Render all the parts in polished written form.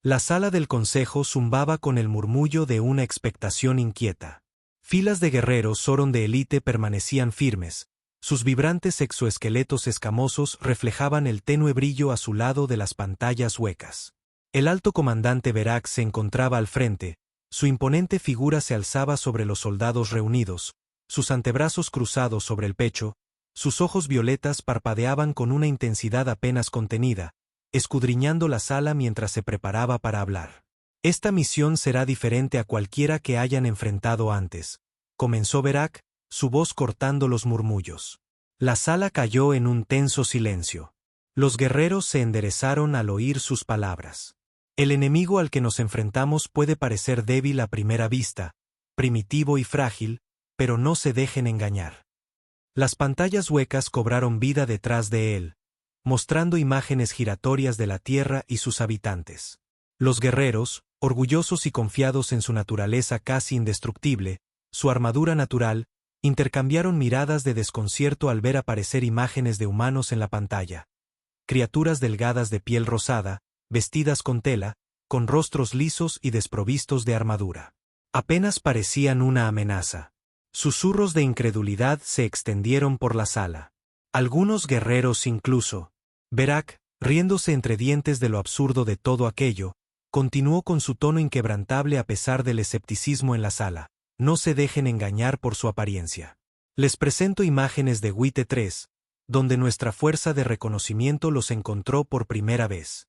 La sala del consejo zumbaba con el murmullo de una expectación inquieta. Filas de guerreros Zoron de élite permanecían firmes. Sus vibrantes exoesqueletos escamosos reflejaban el tenue brillo azulado de las pantallas huecas. El alto comandante Verax se encontraba al frente, su imponente figura se alzaba sobre los soldados reunidos, sus antebrazos cruzados sobre el pecho, sus ojos violetas parpadeaban con una intensidad apenas contenida, escudriñando la sala mientras se preparaba para hablar. Esta misión será diferente a cualquiera que hayan enfrentado antes, comenzó Verax, su voz cortando los murmullos. La sala cayó en un tenso silencio. Los guerreros se enderezaron al oír sus palabras. El enemigo al que nos enfrentamos puede parecer débil a primera vista, primitivo y frágil, pero no se dejen engañar. Las pantallas huecas cobraron vida detrás de él, mostrando imágenes giratorias de la Tierra y sus habitantes. Los guerreros, orgullosos y confiados en su naturaleza casi indestructible, su armadura natural, intercambiaron miradas de desconcierto al ver aparecer imágenes de humanos en la pantalla. Criaturas delgadas de piel rosada, vestidas con tela, con rostros lisos y desprovistos de armadura. Apenas parecían una amenaza. Susurros de incredulidad se extendieron por la sala. Algunos guerreros incluso. Verax, riéndose entre dientes de lo absurdo de todo aquello, continuó con su tono inquebrantable a pesar del escepticismo en la sala. No se dejen engañar por su apariencia. Les presento imágenes de Wite 3, donde nuestra fuerza de reconocimiento los encontró por primera vez.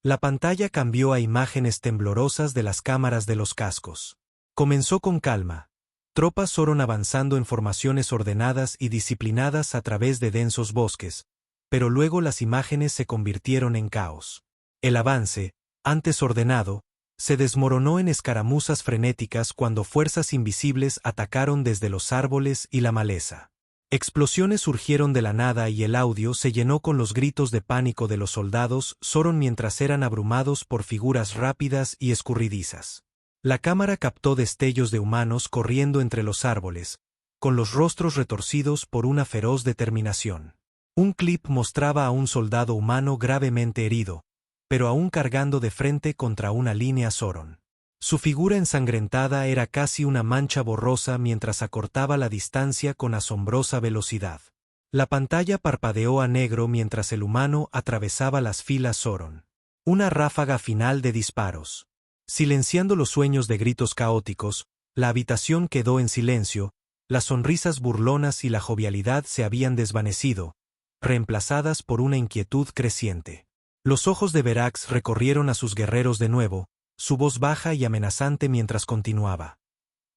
La pantalla cambió a imágenes temblorosas de las cámaras de los cascos. Comenzó con calma. Tropas Zoron avanzando en formaciones ordenadas y disciplinadas a través de densos bosques, pero luego las imágenes se convirtieron en caos. El avance, antes ordenado, se desmoronó en escaramuzas frenéticas cuando fuerzas invisibles atacaron desde los árboles y la maleza. Explosiones surgieron de la nada y el audio se llenó con los gritos de pánico de los soldados Zoron mientras eran abrumados por figuras rápidas y escurridizas. La cámara captó destellos de humanos corriendo entre los árboles, con los rostros retorcidos por una feroz determinación. Un clip mostraba a un soldado humano gravemente herido, pero aún cargando de frente contra una línea Zoron. Su figura ensangrentada era casi una mancha borrosa mientras acortaba la distancia con asombrosa velocidad. La pantalla parpadeó a negro mientras el humano atravesaba las filas Zoron. Una ráfaga final de disparos. Silenciando los sueños de gritos caóticos, la habitación quedó en silencio, las sonrisas burlonas y la jovialidad se habían desvanecido, reemplazadas por una inquietud creciente. Los ojos de Verax recorrieron a sus guerreros de nuevo, su voz baja y amenazante mientras continuaba.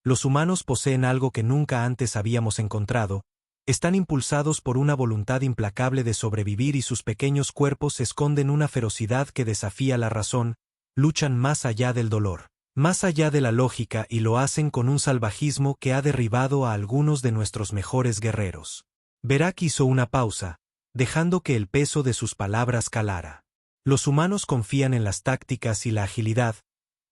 Los humanos poseen algo que nunca antes habíamos encontrado, están impulsados por una voluntad implacable de sobrevivir y sus pequeños cuerpos esconden una ferocidad que desafía la razón, luchan más allá del dolor, más allá de la lógica y lo hacen con un salvajismo que ha derribado a algunos de nuestros mejores guerreros. Verax hizo una pausa, dejando que el peso de sus palabras calara. Los humanos confían en las tácticas y la agilidad,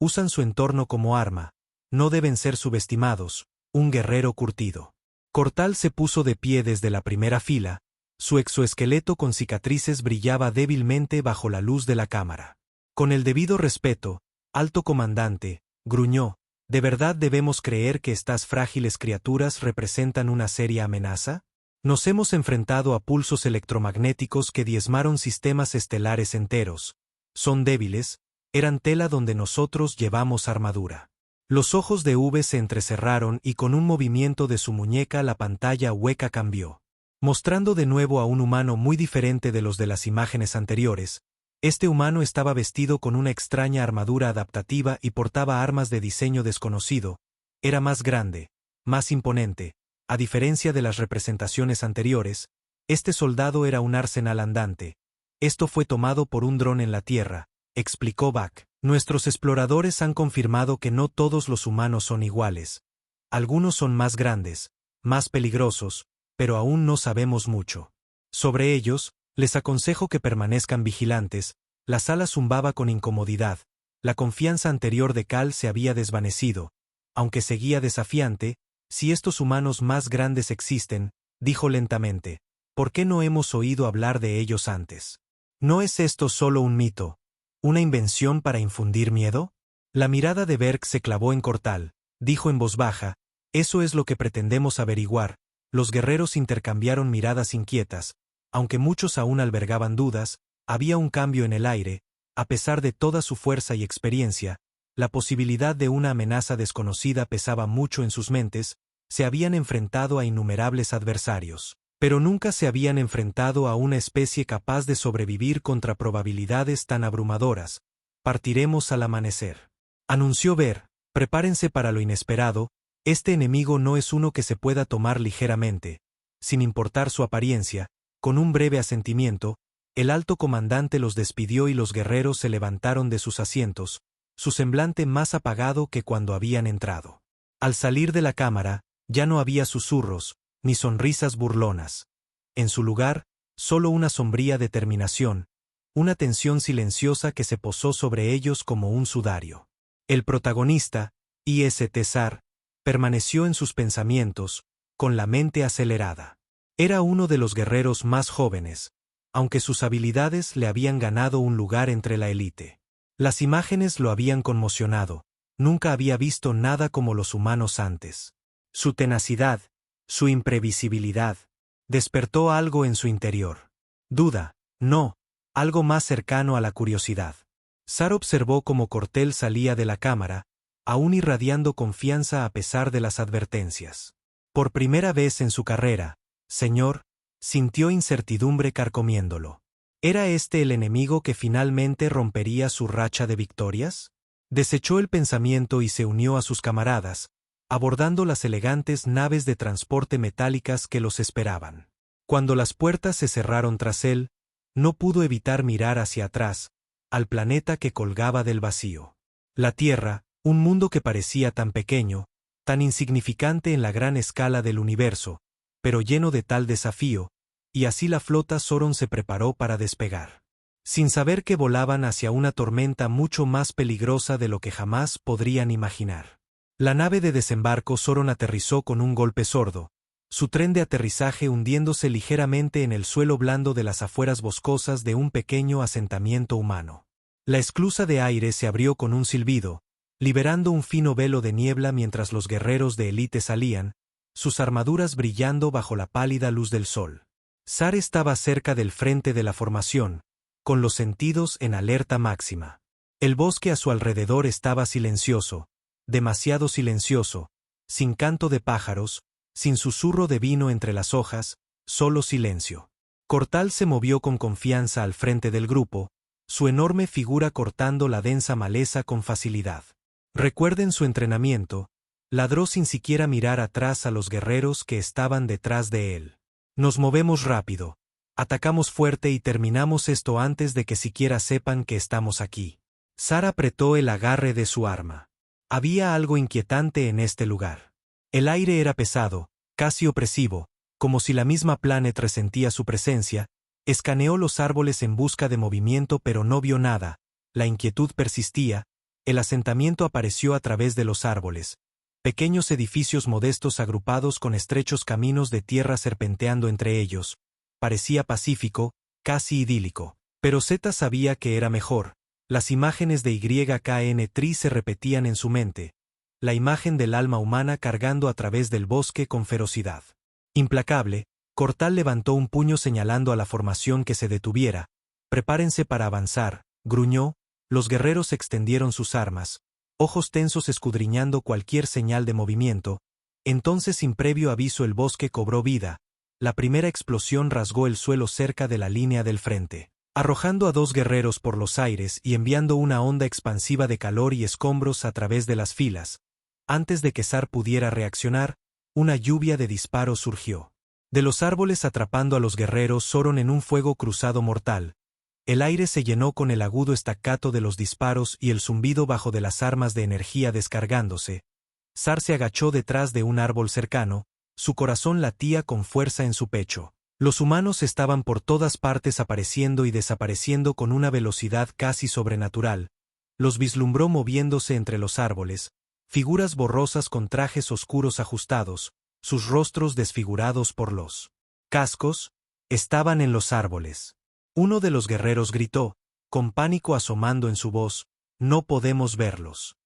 usan su entorno como arma, no deben ser subestimados, un guerrero curtido. Cortal se puso de pie desde la primera fila, su exoesqueleto con cicatrices brillaba débilmente bajo la luz de la cámara. Con el debido respeto, alto comandante, gruñó, ¿de verdad debemos creer que estas frágiles criaturas representan una seria amenaza? Nos hemos enfrentado a pulsos electromagnéticos que diezmaron sistemas estelares enteros. Son débiles, eran tela donde nosotros llevamos armadura. Los ojos de V se entrecerraron y con un movimiento de su muñeca la pantalla hueca cambió. Mostrando de nuevo a un humano muy diferente de los de las imágenes anteriores, este humano estaba vestido con una extraña armadura adaptativa y portaba armas de diseño desconocido. Era más grande, más imponente. A diferencia de las representaciones anteriores, este soldado era un arsenal andante. Esto fue tomado por un dron en la Tierra, explicó Bak. Nuestros exploradores han confirmado que no todos los humanos son iguales. Algunos son más grandes, más peligrosos, pero aún no sabemos mucho. Sobre ellos, les aconsejo que permanezcan vigilantes. La sala zumbaba con incomodidad. La confianza anterior de Cal se había desvanecido. Aunque seguía desafiante, si estos humanos más grandes existen, dijo lentamente, ¿por qué no hemos oído hablar de ellos antes? ¿No es esto solo un mito? ¿Una invención para infundir miedo? La mirada de Berg se clavó en Cortal. Dijo en voz baja: eso es lo que pretendemos averiguar. Los guerreros intercambiaron miradas inquietas. Aunque muchos aún albergaban dudas, había un cambio en el aire. A pesar de toda su fuerza y experiencia, la posibilidad de una amenaza desconocida pesaba mucho en sus mentes. Se habían enfrentado a innumerables adversarios, pero nunca se habían enfrentado a una especie capaz de sobrevivir contra probabilidades tan abrumadoras. Partiremos al amanecer, anunció Ver. Prepárense para lo inesperado. Este enemigo no es uno que se pueda tomar ligeramente. Sin importar su apariencia, con un breve asentimiento, el alto comandante los despidió y los guerreros se levantaron de sus asientos, su semblante más apagado que cuando habían entrado. Al salir de la cámara, ya no había susurros, ni sonrisas burlonas. En su lugar, solo una sombría determinación, una tensión silenciosa que se posó sobre ellos como un sudario. El protagonista, I.S. Sar, permaneció en sus pensamientos, con la mente acelerada. Era uno de los guerreros más jóvenes, aunque sus habilidades le habían ganado un lugar entre la élite. Las imágenes lo habían conmocionado, nunca había visto nada como los humanos antes. Su tenacidad, su imprevisibilidad, despertó algo en su interior. Duda, no, algo más cercano a la curiosidad. Sar observó cómo Cortel salía de la cámara, aún irradiando confianza a pesar de las advertencias. Por primera vez en su carrera, señor, sintió incertidumbre carcomiéndolo. ¿Era este el enemigo que finalmente rompería su racha de victorias? Desechó el pensamiento y se unió a sus camaradas, abordando las elegantes naves de transporte metálicas que los esperaban. Cuando las puertas se cerraron tras él, no pudo evitar mirar hacia atrás, al planeta que colgaba del vacío. La Tierra, un mundo que parecía tan pequeño, tan insignificante en la gran escala del universo, pero lleno de tal desafío, y así la flota Sauron se preparó para despegar. Sin saber que volaban hacia una tormenta mucho más peligrosa de lo que jamás podrían imaginar. La nave de desembarco Sauron aterrizó con un golpe sordo, su tren de aterrizaje hundiéndose ligeramente en el suelo blando de las afueras boscosas de un pequeño asentamiento humano. La esclusa de aire se abrió con un silbido, liberando un fino velo de niebla mientras los guerreros de élite salían, sus armaduras brillando bajo la pálida luz del sol. Sar estaba cerca del frente de la formación, con los sentidos en alerta máxima. El bosque a su alrededor estaba silencioso, demasiado silencioso, sin canto de pájaros, sin susurro de vino entre las hojas, solo silencio. Cortal se movió con confianza al frente del grupo, su enorme figura cortando la densa maleza con facilidad. Recuerden su entrenamiento, ladró sin siquiera mirar atrás a los guerreros que estaban detrás de él. Nos movemos rápido, atacamos fuerte y terminamos esto antes de que siquiera sepan que estamos aquí. Sar apretó el agarre de su arma. Había algo inquietante en este lugar. El aire era pesado, casi opresivo, como si la misma Planet resentía su presencia. Escaneó los árboles en busca de movimiento pero no vio nada, la inquietud persistía. El asentamiento apareció a través de los árboles. Pequeños edificios modestos agrupados con estrechos caminos de tierra serpenteando entre ellos. Parecía pacífico, casi idílico. Pero Zeta sabía que era mejor. Las imágenes de YKN-Tri se repetían en su mente. La imagen del alma humana cargando a través del bosque con ferocidad. Implacable, Cortal levantó un puño señalando a la formación que se detuviera. Prepárense para avanzar, gruñó. Los guerreros extendieron sus armas, ojos tensos escudriñando cualquier señal de movimiento. Entonces, sin previo aviso, el bosque cobró vida. La primera explosión rasgó el suelo cerca de la línea del frente, arrojando a 2 guerreros por los aires y enviando una onda expansiva de calor y escombros a través de las filas. Antes de que Sar pudiera reaccionar, una lluvia de disparos surgió. De los árboles atrapando a los guerreros Sauron en un fuego cruzado mortal. El aire se llenó con el agudo staccato de los disparos y el zumbido bajo de las armas de energía descargándose. Sar se agachó detrás de un árbol cercano, su corazón latía con fuerza en su pecho. Los humanos estaban por todas partes apareciendo y desapareciendo con una velocidad casi sobrenatural. Los vislumbró moviéndose entre los árboles, figuras borrosas con trajes oscuros ajustados, sus rostros desfigurados por los cascos, estaban en los árboles. Uno de los guerreros gritó, con pánico asomando en su voz, «No podemos verlos».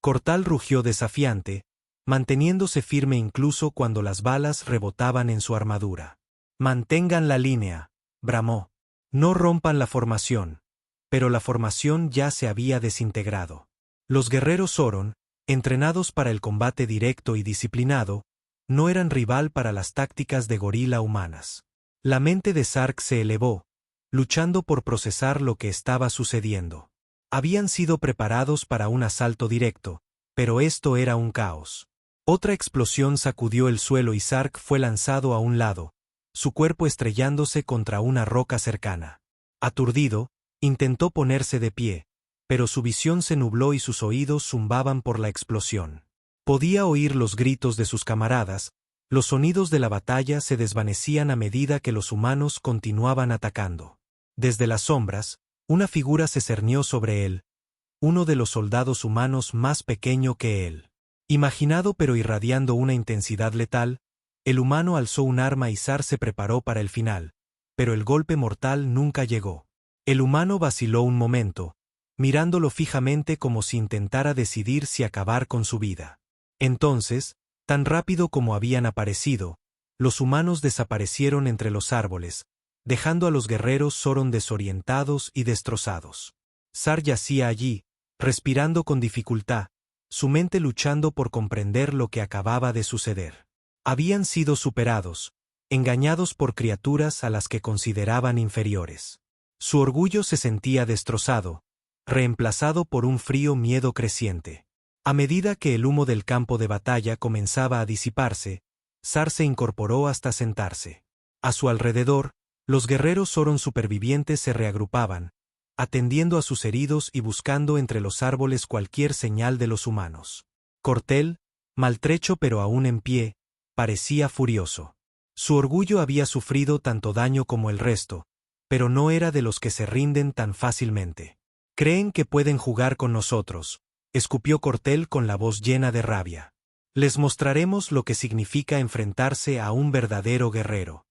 Cortal rugió desafiante, manteniéndose firme incluso cuando las balas rebotaban en su armadura. «Mantengan la línea», bramó. «No rompan la formación». Pero la formación ya se había desintegrado. Los guerreros Zoron, entrenados para el combate directo y disciplinado, no eran rival para las tácticas de gorila humanas. La mente de Sark se elevó, luchando por procesar lo que estaba sucediendo. Habían sido preparados para un asalto directo, pero esto era un caos. Otra explosión sacudió el suelo y Sark fue lanzado a un lado, su cuerpo estrellándose contra una roca cercana. Aturdido, intentó ponerse de pie, pero su visión se nubló y sus oídos zumbaban por la explosión. Podía oír los gritos de sus camaradas, los sonidos de la batalla se desvanecían a medida que los humanos continuaban atacando. Desde las sombras, una figura se cernió sobre él, uno de los soldados humanos más pequeño que él. Imaginado pero irradiando una intensidad letal, el humano alzó un arma y Zar se preparó para el final, pero el golpe mortal nunca llegó. El humano vaciló un momento, mirándolo fijamente como si intentara decidir si acabar con su vida. Entonces, tan rápido como habían aparecido, los humanos desaparecieron entre los árboles, dejando a los guerreros Zoron desorientados y destrozados. Zar yacía allí, respirando con dificultad, su mente luchando por comprender lo que acababa de suceder. Habían sido superados, engañados por criaturas a las que consideraban inferiores. Su orgullo se sentía destrozado, reemplazado por un frío miedo creciente. A medida que el humo del campo de batalla comenzaba a disiparse, Zar se incorporó hasta sentarse. A su alrededor, los guerreros Zoron supervivientes se reagrupaban, atendiendo a sus heridos y buscando entre los árboles cualquier señal de los humanos. Cortel, maltrecho pero aún en pie, parecía furioso. Su orgullo había sufrido tanto daño como el resto, pero no era de los que se rinden tan fácilmente. «Creen que pueden jugar con nosotros», escupió Cortel con la voz llena de rabia. «Les mostraremos lo que significa enfrentarse a un verdadero guerrero».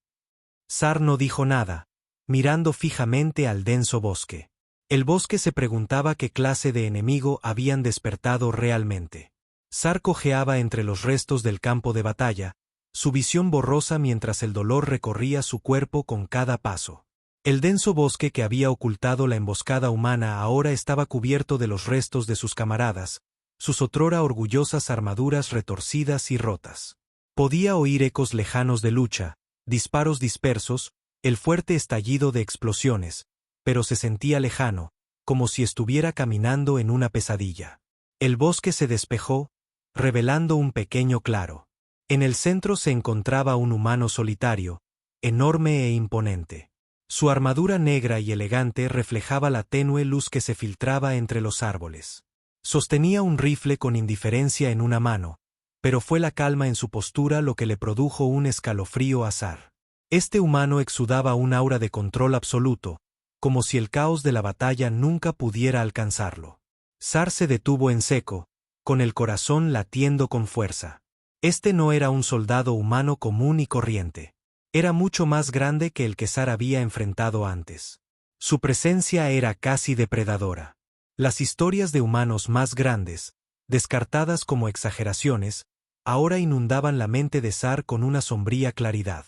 Zar no dijo nada, mirando fijamente al denso bosque. El bosque se preguntaba qué clase de enemigo habían despertado realmente. Zar cojeaba entre los restos del campo de batalla, su visión borrosa mientras el dolor recorría su cuerpo con cada paso. El denso bosque que había ocultado la emboscada humana ahora estaba cubierto de los restos de sus camaradas, sus otrora orgullosas armaduras retorcidas y rotas. Podía oír ecos lejanos de lucha, disparos dispersos, el fuerte estallido de explosiones, pero se sentía lejano, como si estuviera caminando en una pesadilla. El bosque se despejó, revelando un pequeño claro. En el centro se encontraba un humano solitario, enorme e imponente. Su armadura negra y elegante reflejaba la tenue luz que se filtraba entre los árboles. Sostenía un rifle con indiferencia en una mano, pero fue la calma en su postura lo que le produjo un escalofrío a Zar. Este humano exudaba un aura de control absoluto, como si el caos de la batalla nunca pudiera alcanzarlo. Zar se detuvo en seco, con el corazón latiendo con fuerza. Este no era un soldado humano común y corriente. Era mucho más grande que el que Zar había enfrentado antes. Su presencia era casi depredadora. Las historias de humanos más grandes, descartadas como exageraciones, ahora inundaban la mente de Zar con una sombría claridad.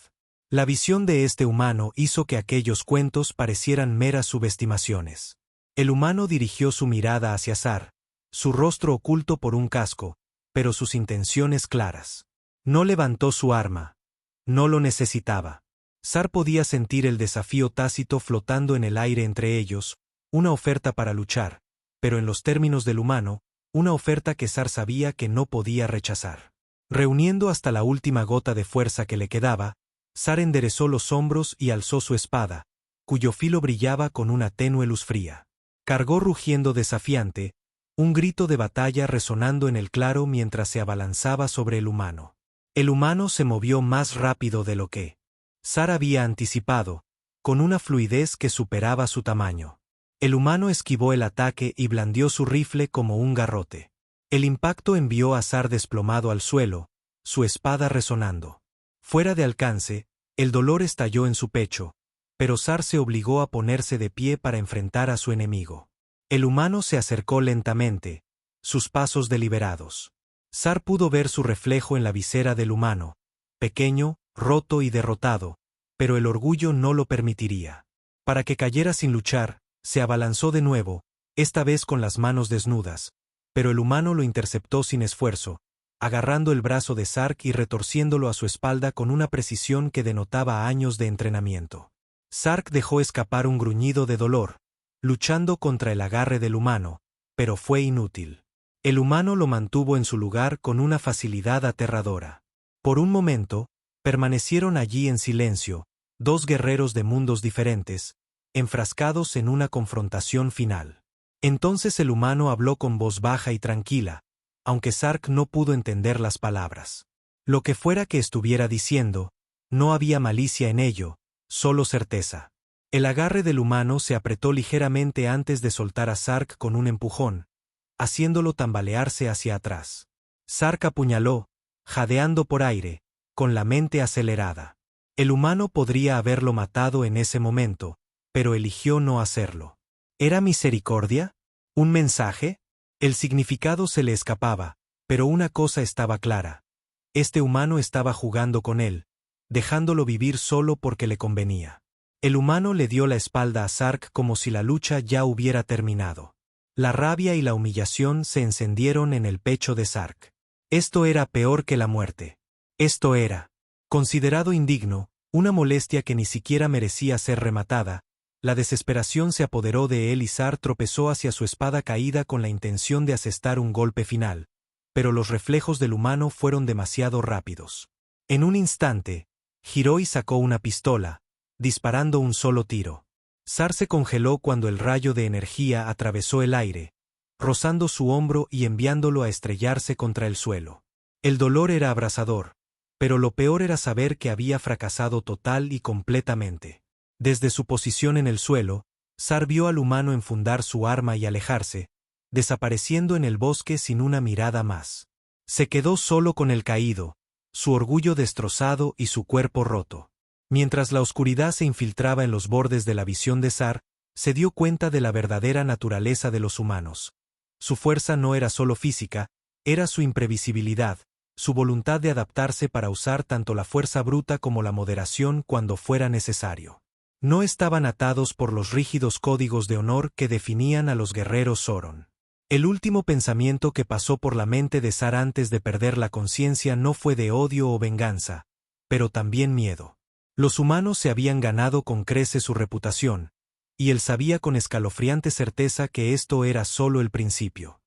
La visión de este humano hizo que aquellos cuentos parecieran meras subestimaciones. El humano dirigió su mirada hacia Zar, su rostro oculto por un casco, pero sus intenciones claras. No levantó su arma. No lo necesitaba. Zar podía sentir el desafío tácito flotando en el aire entre ellos, una oferta para luchar, pero en los términos del humano, una oferta que Zar sabía que no podía rechazar. Reuniendo hasta la última gota de fuerza que le quedaba, Zar enderezó los hombros y alzó su espada, cuyo filo brillaba con una tenue luz fría. Cargó rugiendo desafiante, un grito de batalla resonando en el claro mientras se abalanzaba sobre el humano. El humano se movió más rápido de lo que Zar había anticipado, con una fluidez que superaba su tamaño. El humano esquivó el ataque y blandió su rifle como un garrote. El impacto envió a Zar desplomado al suelo, su espada resonando. Fuera de alcance, el dolor estalló en su pecho, pero Zar se obligó a ponerse de pie para enfrentar a su enemigo. El humano se acercó lentamente, sus pasos deliberados. Zar pudo ver su reflejo en la visera del humano, pequeño, roto y derrotado, pero el orgullo no lo permitiría. Para que cayera sin luchar, se abalanzó de nuevo, esta vez con las manos desnudas, pero el humano lo interceptó sin esfuerzo, agarrando el brazo de Sark y retorciéndolo a su espalda con una precisión que denotaba años de entrenamiento. Sark dejó escapar un gruñido de dolor, luchando contra el agarre del humano, pero fue inútil. El humano lo mantuvo en su lugar con una facilidad aterradora. Por un momento, permanecieron allí en silencio, dos guerreros de mundos diferentes, enfrascados en una confrontación final. Entonces el humano habló con voz baja y tranquila, aunque Sark no pudo entender las palabras. Lo que fuera que estuviera diciendo, no había malicia en ello, solo certeza. El agarre del humano se apretó ligeramente antes de soltar a Sark con un empujón, haciéndolo tambalearse hacia atrás. Sark apuñaló, jadeando por aire, con la mente acelerada. El humano podría haberlo matado en ese momento, pero eligió no hacerlo. ¿Era misericordia? ¿Un mensaje? El significado se le escapaba, pero una cosa estaba clara. Este humano estaba jugando con él, dejándolo vivir solo porque le convenía. El humano le dio la espalda a Sark como si la lucha ya hubiera terminado. La rabia y la humillación se encendieron en el pecho de Sark. Esto era peor que la muerte. Esto era, considerado indigno, una molestia que ni siquiera merecía ser rematada. La desesperación se apoderó de él y Zar tropezó hacia su espada caída con la intención de asestar un golpe final, pero los reflejos del humano fueron demasiado rápidos. En un instante, giró y sacó una pistola, disparando un solo tiro. Zar se congeló cuando el rayo de energía atravesó el aire, rozando su hombro y enviándolo a estrellarse contra el suelo. El dolor era abrasador, pero lo peor era saber que había fracasado total y completamente. Desde su posición en el suelo, Zar vio al humano enfundar su arma y alejarse, desapareciendo en el bosque sin una mirada más. Se quedó solo con el caído, su orgullo destrozado y su cuerpo roto. Mientras la oscuridad se infiltraba en los bordes de la visión de Zar, se dio cuenta de la verdadera naturaleza de los humanos. Su fuerza no era solo física, era su imprevisibilidad, su voluntad de adaptarse para usar tanto la fuerza bruta como la moderación cuando fuera necesario. No estaban atados por los rígidos códigos de honor que definían a los guerreros Zoron. El último pensamiento que pasó por la mente de Zar antes de perder la conciencia no fue de odio o venganza, pero también miedo. Los humanos se habían ganado con creces su reputación, y él sabía con escalofriante certeza que esto era solo el principio.